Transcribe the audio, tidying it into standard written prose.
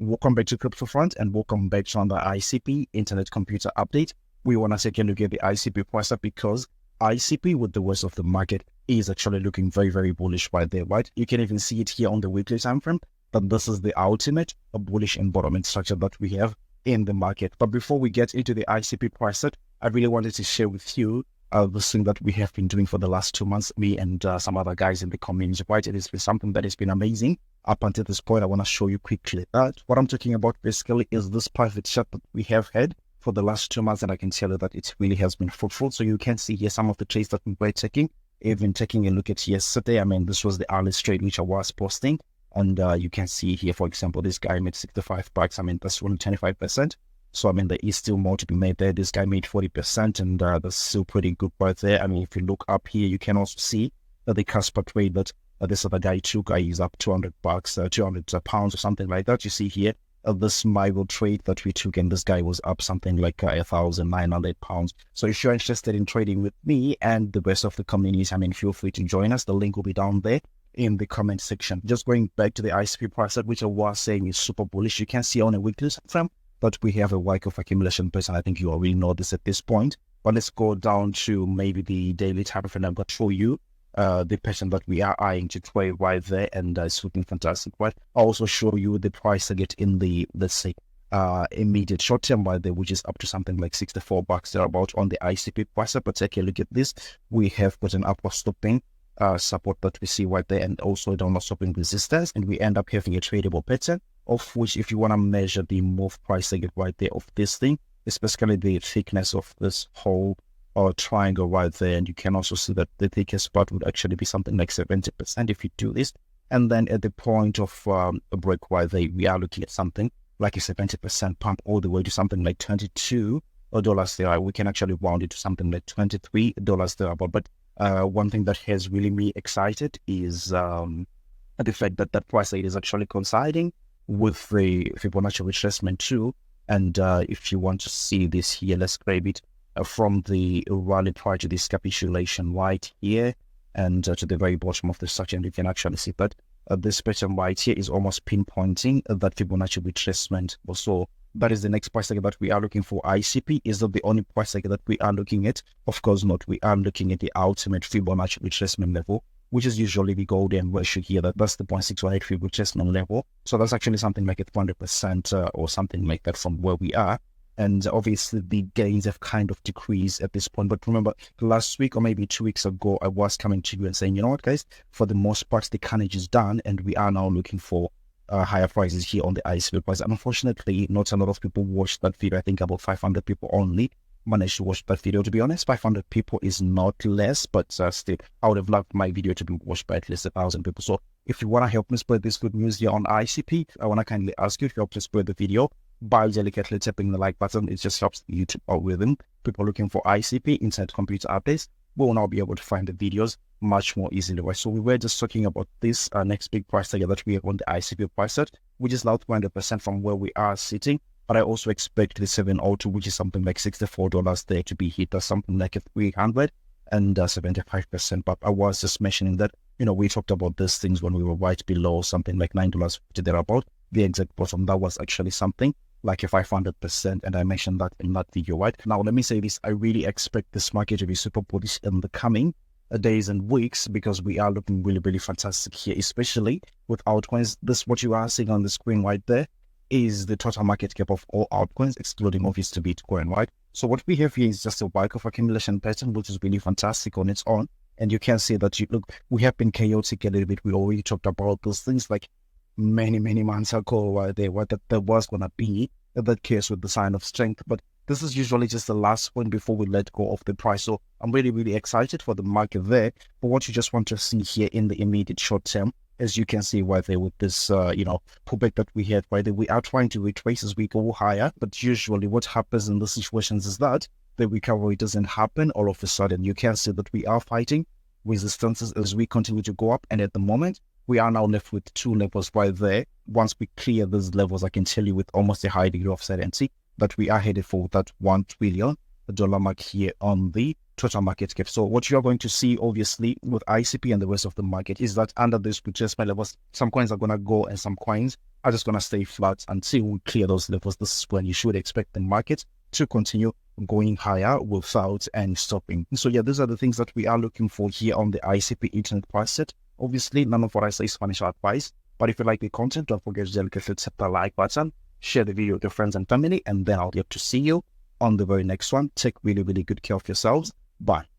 Welcome back to CryptoFront and welcome back to another ICP Internet Computer Update. We want to take a look at the ICP price up because ICP with the rest of the market is actually looking very, very bullish right there, right? You can even see it here on the weekly time frame, but this is the ultimate bullish environment structure that we have in the market. But before we get into the ICP price set, I really wanted to share with you this thing that we have been doing for the last 2 months, me and some other guys in the community, right? It has been something that has been amazing. Up until this point, I want to show you quickly that what I'm talking about basically is this private chat that we have had for the last 2 months, and I can tell you that it really has been fruitful. So you can see here some of the trades that we were taking. Even taking a look at yesterday, I mean, this was the earliest trade which I was posting, and you can see here, for example, this guy made $65. I mean, that's only 25%. So I mean, there is still more to be made there. This guy made 40%, and that's still pretty good right there. I mean, if you look up here, you can also see that the cost per trade that this other guy took, is up $200, 200 pounds or something like that. You see here, this Myro trade that we took, and this guy was up something like 1,900 pounds. So if you're interested in trading with me and the rest of the communities, I mean, feel free to join us. The link will be down there in the comment section. Just going back to the ICP price, which I was saying is super bullish. You can see on a weekly time that we have a Wyckoff accumulation pattern. I think you already know this at this point. But let's go down to maybe the daily time frame. I'm going to show you the pattern that we are eyeing to trade right there, and it's looking fantastic, right? I'll also show you the price target in the, let's say, immediate short term right there, which is up to something like $64 thereabout on the ICP price. But take a look at this. We have got an upward sloping support that we see right there, and also a downward sloping resistance, and we end up having a tradable pattern, of which, if you want to measure the move price target right there of this thing, it's basically the thickness of this whole triangle right there, and you can also see that the thickest part would actually be something like 70% if you do this. And then at the point of a break right there, we are looking at something like a 70% pump all the way to something like $22 there. We can actually round it to something like $23 there. But one thing that has really me excited is the fact that that price rate is actually coinciding with the Fibonacci retracement too. And if you want to see this here, let's grab it from the rally prior to this capitulation right here, and to the very bottom of the structure, and you can actually see that this pattern right here is almost pinpointing that Fibonacci retracement. So that is the next price target that we are looking for. ICP is not the only price target that we are looking at. Of course not. We are looking at the ultimate Fibonacci retracement level, which is usually the golden ratio here. That's the 0.618 Fibonacci retracement level. So that's actually something like a 200% or something like that from where we are. And obviously the gains have kind of decreased at this point. But remember, last week or maybe 2 weeks ago, I was coming to you and saying, you know what, guys, for the most part, the carnage is done, and we are now looking for higher prices here on the ICP price. And unfortunately, not a lot of people watched that video. I think about 500 people only managed to watch that video. To be honest, 500 people is not less, but still, I would have loved my video to be watched by at least 1,000 people. So if you want to help me spread this good news here on ICP, I want to kindly ask you to help to spread the video by delicately tapping the like button. It just helps the YouTube algorithm. People looking for ICP, Internet Computer Updates, will now be able to find the videos much more easily, right? So we were just talking about this next big price target that we have on the ICP price set, which is now 200% from where we are sitting. But I also expect the 702, which is something like $64 there, to be hit, or something like a 300 and 75%. But I was just mentioning that, you know, we talked about these things when we were right below something like $9 thereabout. The exact bottom, that was actually something like a 500%, and I mentioned that in that video, right? Now, let me say this. I really expect this market to be super bullish in the coming days and weeks, because we are looking really, really fantastic here, especially with altcoins. This, what you are seeing on the screen right there, is the total market cap of all altcoins, excluding obviously Bitcoin, right? So what we have here is just a Wyckoff accumulation pattern, which is really fantastic on its own. And you can see that, we have been chaotic a little bit. We already talked about those things like many months ago right there, what that there was going to be that case with the sign of strength. But this is usually just the last one before we let go of the price. So I'm really excited for the market there. But what you just want to see here in the immediate short term, as you can see right there with this pullback that we had right there, we are trying to retrace as we go higher. But usually what happens in these situations is that the recovery doesn't happen all of a sudden. You can see that we are fighting resistances as we continue to go up, and at the moment we are now left with 2 levels right there. Once we clear these levels, I can tell you with almost a high degree of certainty that we are headed for that $1 trillion dollar mark here on the total market cap. So what you're going to see, obviously, with ICP and the rest of the market is that under this retracement levels, some coins are going to go and some coins are just going to stay flat until we clear those levels. This is when you should expect the market to continue going higher without any stopping. So yeah, these are the things that we are looking for here on the ICP internet price set. Obviously, none of what I say is financial advice, but if you like the content, don't forget to delicately tap the like button, share the video with your friends and family, and then I'll get to see you on the very next one. Take really, really good care of yourselves. Bye.